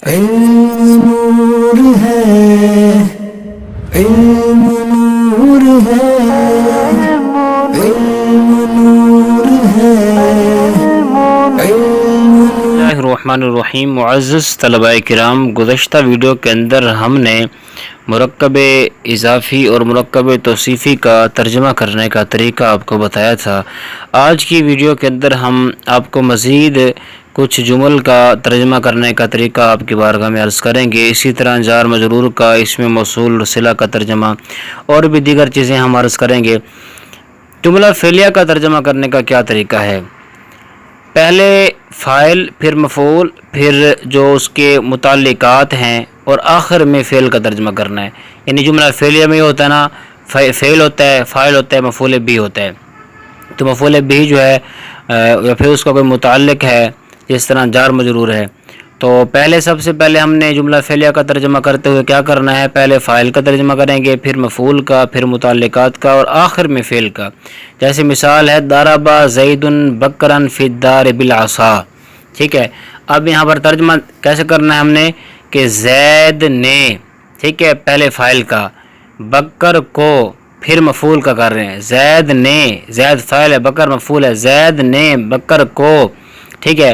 علم نور ہے، علم نور ہے، علم نور ہے، بسم اللہ الرحمن الرحیم۔ معزز طلباء کرام، گزشتہ ویڈیو کے اندر ہم نے مرکب اضافی اور مرکب توصیفی کا ترجمہ کرنے کا طریقہ آپ کو بتایا تھا۔ آج کی ویڈیو کے اندر ہم آپ کو مزید کچھ جمل کا ترجمہ کرنے کا طریقہ آپ کی بارگاہ میں عرض کریں گے۔ اسی طرح جار مجرور کا، اسم موصول، صلہ کا ترجمہ اور بھی دیگر چیزیں ہم عرض کریں گے۔ جملہ فعلیہ کا ترجمہ کرنے کا کیا طریقہ ہے؟ پہلے فاعل، پھر مفعول، پھر جو اس کے متعلقات ہیں اور آخر میں فعل کا ترجمہ کرنا ہے۔ یعنی جملہ فعلیہ میں ہوتا ہے نا، فعل ہوتا ہے، فاعل ہوتا ہے، مفعول بھی ہوتا ہے۔ تو مفعول بھی جو ہے یا پھر اس کا کوئی متعلق ہے، جس طرح جار مجرور ہے، تو سب سے پہلے ہم نے جملہ فعلیہ کا ترجمہ کرتے ہوئے کیا کرنا ہے؟ پہلے فاعل کا ترجمہ کریں گے، پھر مفعول کا، پھر متعلقات کا اور آخر میں فعل کا۔ جیسے مثال ہے ضرب زید بکرا فی الدار بالعصا، ٹھیک ہے۔ اب یہاں پر ترجمہ کیسے کرنا ہے ہم نے کہ زید نے، ٹھیک ہے، پہلے فاعل کا، بکر کو، پھر مفعول کا کر رہے ہیں۔ زید نے، زید فاعل ہے، بکر مفعول ہے، زید نے بکر کو، ٹھیک ہے۔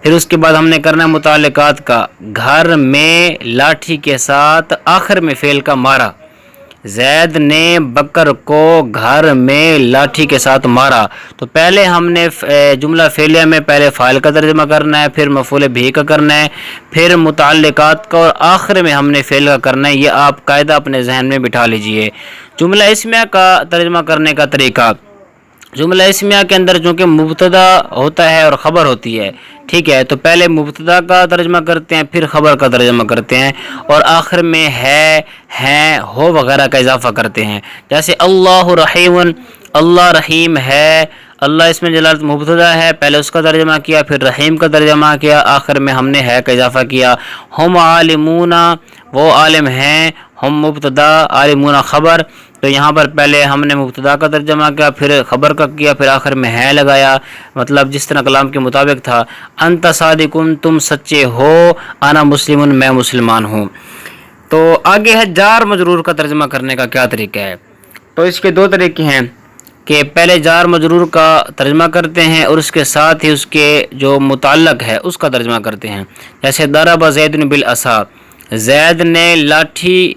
پھر اس کے بعد ہم نے کرنا ہے متعلقات کا، گھر میں لاٹھی کے ساتھ آخر میں فعل کا مارا۔ زید نے بکر کو گھر میں لاٹھی کے ساتھ مارا۔ تو پہلے ہم نے جملہ فعلیہ میں پہلے فاعل کا ترجمہ کرنا ہے، پھر مفعول بھی کا کرنا ہے، پھر متعلقات کا اور آخر میں ہم نے فعل کا کرنا ہے۔ یہ آپ قاعدہ اپنے ذہن میں بٹھا لیجئے۔ جملہ اسمیہ کا ترجمہ کرنے کا طریقہ، جملہ اسمیہ کے اندر چونکہ مبتدا ہوتا ہے اور خبر ہوتی ہے، ٹھیک ہے، تو پہلے مبتدا کا ترجمہ کرتے ہیں، پھر خبر کا ترجمہ کرتے ہیں اور آخر میں ہے، ہیں، ہو وغیرہ کا اضافہ کرتے ہیں۔ جیسے اللہ رحیم، اللہ رحیم ہے، اللہ اس میں جلالت مبتدا ہے، پہلے اس کا ترجمہ کیا، پھر رحیم کا ترجمہ کیا، آخر میں ہم نے ہے کا اضافہ کیا۔ ہم عالمون، وہ عالم ہیں، ہم مبتدا، عالمون خبر۔ تو یہاں پر پہلے ہم نے مبتدا کا ترجمہ کیا، پھر خبر کا کیا، پھر آخر میں ہے لگایا، مطلب جس طرح کلام کے مطابق تھا۔ انت صادقن، تم سچے ہو، انا مسلمن، میں مسلمان ہوں۔ تو آگے ہے جار مجرور کا ترجمہ کرنے کا کیا طریقہ ہے؟ تو اس کے دو طریقے ہیں کہ پہلے جار مجرور کا ترجمہ کرتے ہیں اور اس کے ساتھ ہی اس کے جو متعلق ہے اس کا ترجمہ کرتے ہیں۔ جیسے ضرب زید بالعصا، زید نے لاٹھی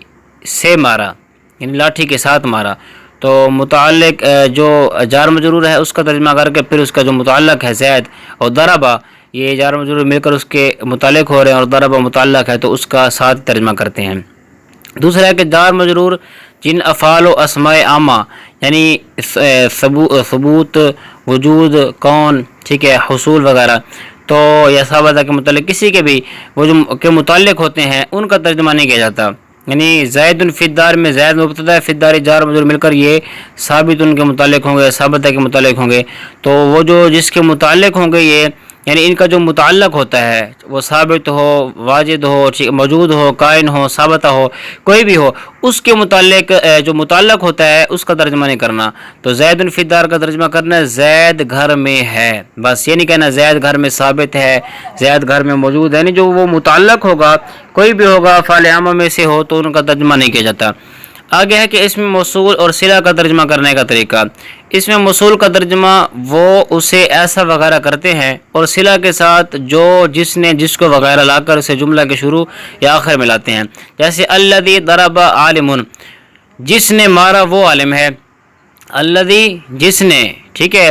سے مارا، یعنی لاٹھی کے ساتھ مارا۔ تو متعلق جو جار مجرور ہے اس کا ترجمہ کر کے پھر اس کا جو متعلق ہے زید اور ضربہ، یہ جار مجرور مل کر اس کے متعلق ہو رہے ہیں اور ضربہ متعلق ہے تو اس کا ساتھ ترجمہ کرتے ہیں۔ دوسرا ہے کہ جار مجرور جن افعال و اسماء عامہ، یعنی ثبوت، وجود، کون، ٹھیک ہے، حصول وغیرہ، تو یا ثابتہ کے متعلق کسی کے بھی وہ جو کے متعلق ہوتے ہیں ان کا ترجمہ نہیں کیا جاتا۔ یعنی زید فی الدار میں زید مبتدا ہے، فی الدار جار مجرور مل کر یہ ثابت ان کے متعلق ہوں گے، ثابتہ کے متعلق ہوں گے۔ تو وہ جو جس کے متعلق ہوں گے یہ، یعنی ان کا جو متعلق ہوتا ہے وہ ثابت ہو، واجد ہو، موجود ہو، کائن ہو، ثابتہ ہو، کوئی بھی ہو، اس کے متعلق جو متعلق ہوتا ہے اس کا ترجمہ نہیں کرنا۔ تو زید فی الدار کا ترجمہ کرنا ہے زید گھر میں ہے، بس یہ نہیں کہنا زید گھر میں ثابت ہے، زید گھر میں موجود ہے، یعنی جو وہ متعلق ہوگا کوئی بھی ہوگا افعال عامہ میں سے ہو تو ان کا ترجمہ نہیں کیا جاتا۔ آگے ہے کہ اسم موصول اور صلہ کا ترجمہ کرنے کا طریقہ۔ اسم موصول کا ترجمہ وہ اسے ایسا وغیرہ کرتے ہیں اور صلہ کے ساتھ جو جس نے جس کو وغیرہ لا کر اسے جملہ کے شروع یا آخر میں لاتے ہیں۔ جیسے الذی ضرب عالم، جس نے مارا وہ عالم ہے، الذی جس نے، ٹھیک ہے،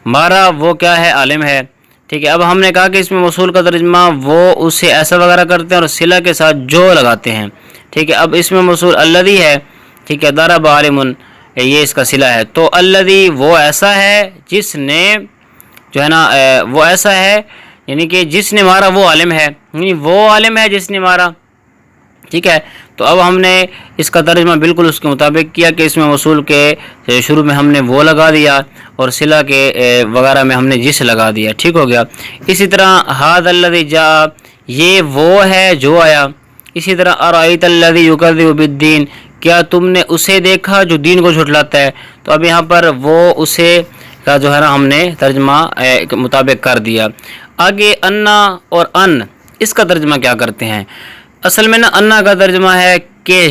مارا وہ کیا ہے؟ عالم ہے، ٹھیک ہے۔ اب ہم نے کہا کہ اسم موصول کا ترجمہ وہ اسے ایسا وغیرہ کرتے ہیں اور صلہ کے ساتھ جو لگاتے ہیں، ٹھیک ہے۔ اب اسم موصول الذی ہے، ٹھیک ہے، ضرب عالم یہ اس کا صلہ ہے۔ تو الذی وہ ایسا ہے جس نے جو ہے نا وہ ایسا ہے، یعنی کہ جس نے مارا وہ عالم ہے، یعنی وہ عالم ہے جس نے مارا، ٹھیک ہے۔ تو اب ہم نے اس کا ترجمہ بالکل اس کے مطابق کیا کہ اس میں موصول کے شروع میں ہم نے وہ لگا دیا اور صلہ کے وغیرہ میں ہم نے جس لگا دیا، ٹھیک ہو گیا۔ اسی طرح ھذا الذی جاء، یہ وہ ہے جو آیا۔ اسی طرح ارأیت الذی یکذب بالدین، کیا تم نے اسے دیکھا جو دین کو جھٹلاتا ہے؟ تو اب یہاں پر وہ اسے کا جو ہے نا ہم نے ترجمہ مطابق کر دیا۔ آگے انا اور ان، اس کا ترجمہ کیا کرتے ہیں؟ اصل میں نا انا کا ترجمہ ہے کہ،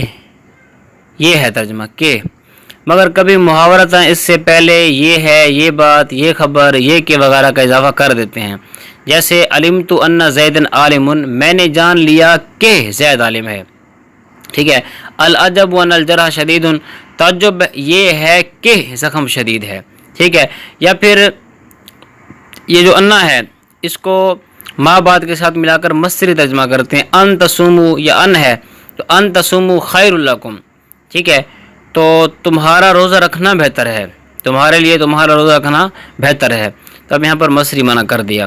یہ ہے ترجمہ کہ، مگر کبھی محاورتاً اس سے پہلے یہ ہے، یہ بات، یہ خبر، یہ کہ وغیرہ کا اضافہ کر دیتے ہیں. جیسے علمت ان زیدن عالم، میں نے جان لیا کہ زید عالم ہے. ٹھیک ہے. العجب ان الجرح شدید، تعجب یہ ہے کہ زخم شدید ہے. ٹھیک ہے. یا پھر یہ جو انا ہے اس کو ما بعد کے ساتھ ملا کر مصدری ترجمہ کرتے ہیں. ان تصوموا، یا ان ہے تو ان تصوموا خیر لکم. ٹھیک ہے. تو تمہارا روزہ رکھنا بہتر ہے، تمہارے لیے تمہارا روزہ رکھنا بہتر ہے. تو اب یہاں پر مصدری منع کر دیا.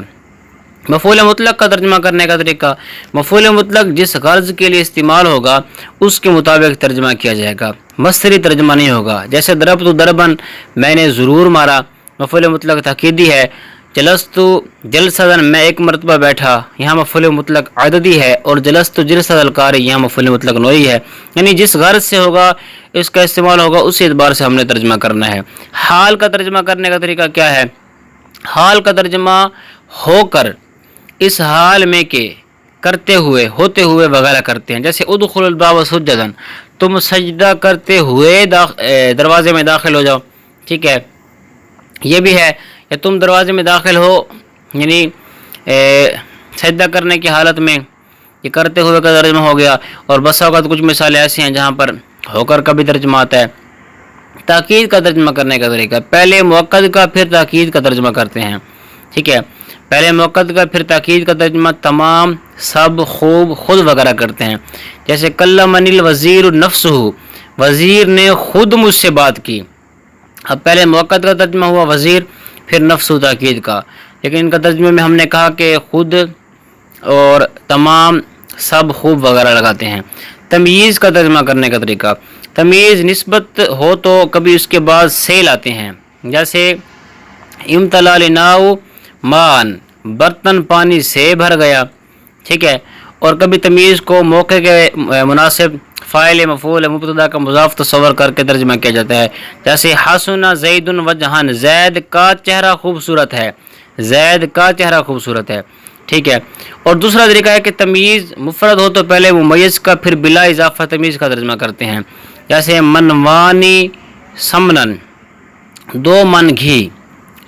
مفعول مطلق کا ترجمہ کرنے کا طریقہ، مفعول مطلق جس غرض کے لیے استعمال ہوگا اس کے مطابق ترجمہ کیا جائے گا، مصدری ترجمہ نہیں ہوگا. جیسے ضربت ضربا، میں نے ضرور مارا، مفعول مطلق تاکیدی ہے. جلست جلسۃ، میں ایک مرتبہ بیٹھا، یہاں مفعول مطلق عددی ہے. اور جلست جلسۃ القاری، یہاں مفعول مطلق نوعی ہے. یعنی جس غرض سے ہوگا اس کا استعمال ہوگا، اسی اعتبار سے ہم نے ترجمہ کرنا ہے. حال کا ترجمہ کرنے کا طریقہ کیا ہے؟ حال کا ترجمہ ہو کر، اس حال میں کہ، کرتے ہوئے، ہوتے ہوئے وغیرہ کرتے ہیں. جیسے ادخل الباب سجدا، تم سجدہ کرتے ہوئے دروازے میں داخل ہو جاؤ. ٹھیک ہے. یہ بھی ہے، یا تم دروازے میں داخل ہو، یعنی سجدہ کرنے کی حالت میں، یہ کرتے ہوئے کا ترجمہ ہو گیا. اور بسا اوقات کچھ مثالیں ایسی ہیں جہاں پر ہو کر کا بھی ترجمہ آتا ہے. تاکید کا ترجمہ کرنے کا طریقہ، پہلے مؤکد کا پھر تاکید کا ترجمہ کرتے ہیں. ٹھیک ہے. پہلے مؤکد کا پھر تاکید کا ترجمہ تمام، سب، خوب، خود وغیرہ کرتے ہیں. جیسے کلمنی الوزیر نفسہ، وزیر نے خود مجھ سے بات کی. اب پہلے مؤکد کا ترجمہ ہوا وزیر، پھر نفس و تاکید کا. لیکن ان کا ترجمے میں ہم نے کہا کہ خود اور تمام، سب، خوب وغیرہ لگاتے ہیں. تمییز کا ترجمہ کرنے کا طریقہ، تمییز نسبت ہو تو کبھی اس کے بعد سے لاتے ہیں. جیسے امتلا لناؤ مان، برتن پانی سے بھر گیا. ٹھیک ہے. اور کبھی تمیز کو موقع کے مناسب فاعل، مفعول، مبتدا کا مضاف تصور کر کے ترجمہ کیا جاتا ہے. جیسے حسن زید وجہن، زید کا چہرہ خوبصورت ہے، زید کا چہرہ خوبصورت ہے. ٹھیک ہے. اور دوسرا طریقہ ہے کہ تمیز مفرد ہو تو پہلے ممیز کا پھر بلا اضافہ تمیز کا ترجمہ کرتے ہیں. جیسے منوانی سمنن، 2 من گھی.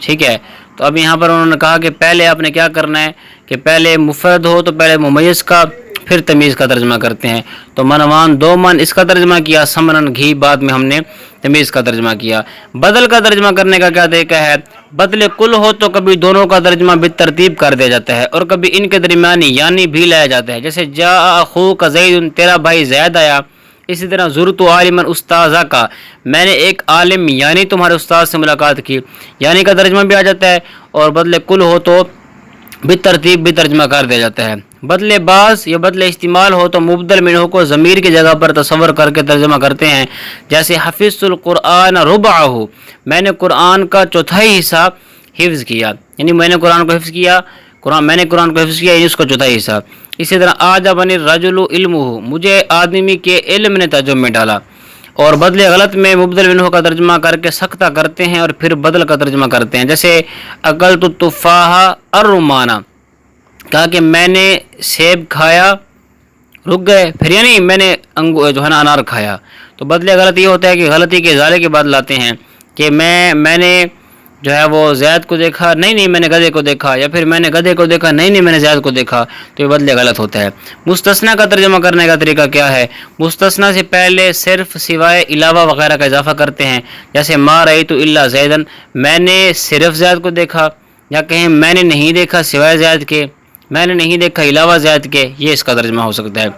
ٹھیک ہے. تو اب یہاں پر انہوں نے کہا کہ پہلے آپ نے کیا کرنا ہے کہ پہلے مفرد ہو تو پہلے ممیز کا پھر تمیز کا ترجمہ کرتے ہیں. تو منوان 2 من اس کا ترجمہ کیا، سمنن گھی بعد میں ہم نے تمیز کا ترجمہ کیا. بدل کا ترجمہ کرنے کا کیا طریقہ ہے؟ بدل کل ہو تو کبھی دونوں کا ترجمہ بالترتیب کر دیا جاتا ہے، اور کبھی ان کے درمیانی یعنی بھی لایا جاتا ہے. جیسے جاء اخوک زید، تیرا بھائی زید آیا. اسی طرح زرت عالما استاذہ کا، میں نے ایک عالم یعنی تمہارے استاد سے ملاقات کی، یعنی کا ترجمہ بھی آ جاتا ہے. اور بدل کل ہو تو بالترتیب بھی ترجمہ کر دیا جاتا ہے. بدل بعض یا بدل استعمال ہو تو مبدل منہ کو ضمیر کی جگہ پر تصور کر کے ترجمہ کرتے ہیں. جیسے حفظت القرآن ربعہ، میں نے قرآن کا چوتھائی حصہ حفظ کیا، یعنی میں نے قرآن کو حفظ کیا، میں نے قرآن کو حفظ کیا یعنی اس کا چوتھائی حصہ. اسی طرح اعجبنی الرجل علمہ، مجھے آدمی کے علم نے تعجب میں ڈالا. اور بدل غلط میں مبدل منہ کا ترجمہ کر کے سختہ کرتے ہیں اور پھر بدل کا ترجمہ کرتے ہیں. جیسے اکلت التفاح الرمانہ، کہا کہ میں نے سیب کھایا، رک گئے، پھر یعنی میں نے جو ہے نا انار کھایا. تو بدل غلط یہ ہوتا ہے کہ غلطی کے ازالے کے بعد لاتے ہیں کہ میں نے جو ہے وہ زید کو دیکھا، نہیں میں نے گدھے کو دیکھا، یا پھر میں نے گدھے کو دیکھا، نہیں میں نے زید کو دیکھا. تو یہ بدلے غلط ہوتا ہے. مستثنیٰ کا ترجمہ کرنے کا طریقہ کیا ہے؟ مستثنیٰ سے پہلے صرف، سوائے، علاوہ وغیرہ کا اضافہ کرتے ہیں. جیسے ما رأیت الا زیدن، میں نے صرف زید کو دیکھا، یا کہیں میں نے نہیں دیکھا سوائے زید کے، میں نے نہیں دیکھا علاوہ زید کے، یہ اس کا ترجمہ ہو سکتا ہے.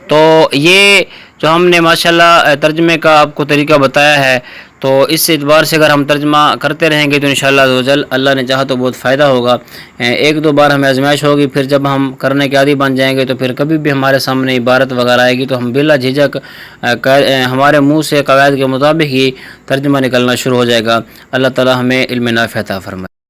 تو یہ جو ہم نے ماشاءاللہ ترجمے کا آپ کو طریقہ بتایا ہے، تو اس اعتبار سے اگر ہم ترجمہ کرتے رہیں گے تو انشاءاللہ عزوجل اللہ نے چاہا تو بہت فائدہ ہوگا. 1-2 بار ہمیں آزمائش ہوگی، پھر جب ہم کرنے کے عادی بن جائیں گے تو پھر کبھی بھی ہمارے سامنے عبارت وغیرہ آئے گی تو ہم بلا جھجک ہمارے منہ سے قواعد کے مطابق ہی ترجمہ نکلنا شروع ہو جائے گا. اللہ تعالی ہمیں علم نافع عطا فرمائے.